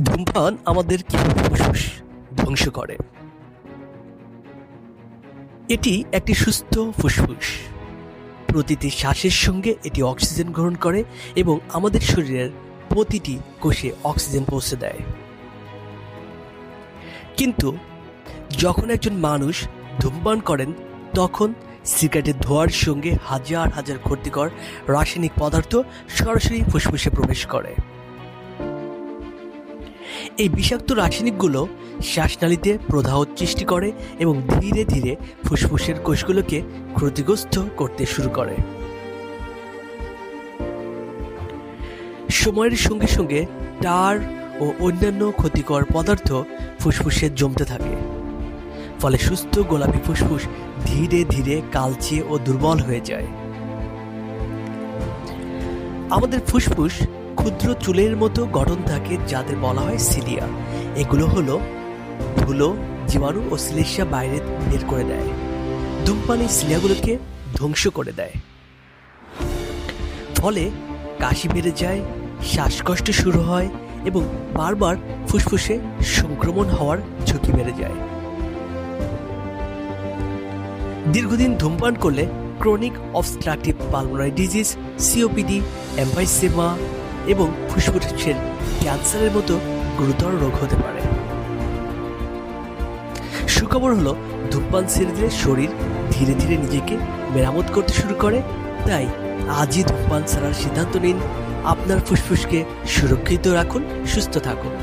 ধূমপান আমাদের কিভাবে ফুসফুস ধ্বংস করে? এটি একটি সুস্থ ফুসফুস। প্রতিটি শ্বাসের সঙ্গে এটি অক্সিজেন গ্রহণ করে এবং আমাদের শরীরের প্রতিটি কোষে অক্সিজেন পৌঁছে দেয়। কিন্তু যখন একজন মানুষ ধূমপান করেন, তখন সিগারেটের ধোঁয়ার সঙ্গে হাজার হাজার ক্ষতিকর রাসায়নিক পদার্থ সরাসরি ফুসফুসে প্রবেশ করে। এই বিষাক্ত রাসায়নিকগুলো শ্বাসনালীতে প্রদাহ সৃষ্টি করে এবং ধীরে ধীরে ফুসফুসের কোষগুলোকে ক্ষতিগ্রস্ত করতে শুরু করে। সময়ের সঙ্গে সঙ্গে টার ও অন্যান্য ক্ষতিকর পদার্থ ফুসফুসে জমতে থাকে, ফলে সুস্থ গোলাপি ফুসফুস ধীরে ধীরে কালচে ও দুর্বল হয়ে যায়। আমাদের ফুসফুস ক্ষুদ্র চুলের মতো গঠন থাকে, যাদের বলা হয় সিলিয়া। এগুলো হলো ধুলো, জীবাণু ও শ্লেষ্মা বাইরে বের করে দেয়। ধূমপান এই সিলিয়াগুলোকে ধ্বংস করে দেয়, ফলে কাশি বেড়ে যায়, শ্বাসকষ্ট শুরু হয় এবং বারবার ফুসফুসে সংক্রমণ হওয়ার ঝুঁকি বেড়ে যায়। দীর্ঘদিন ধূমপান করলে chronic obstructive pulmonary disease, COPD, emphysema এবং ফুসফুসের ক্যান্সারের মতো গুরুতর রোগ হতে পারে। সুখবর হলো, ধূমপান ছেড়ে দিলে শরীর ধীরে ধীরে নিজেকে মেরামত করতে শুরু করে। তাই আজই ধূমপান ছাড়ার সিদ্ধান্ত নিন। আপনার ফুসফুসকে সুরক্ষিত রাখুন, সুস্থ থাকুন।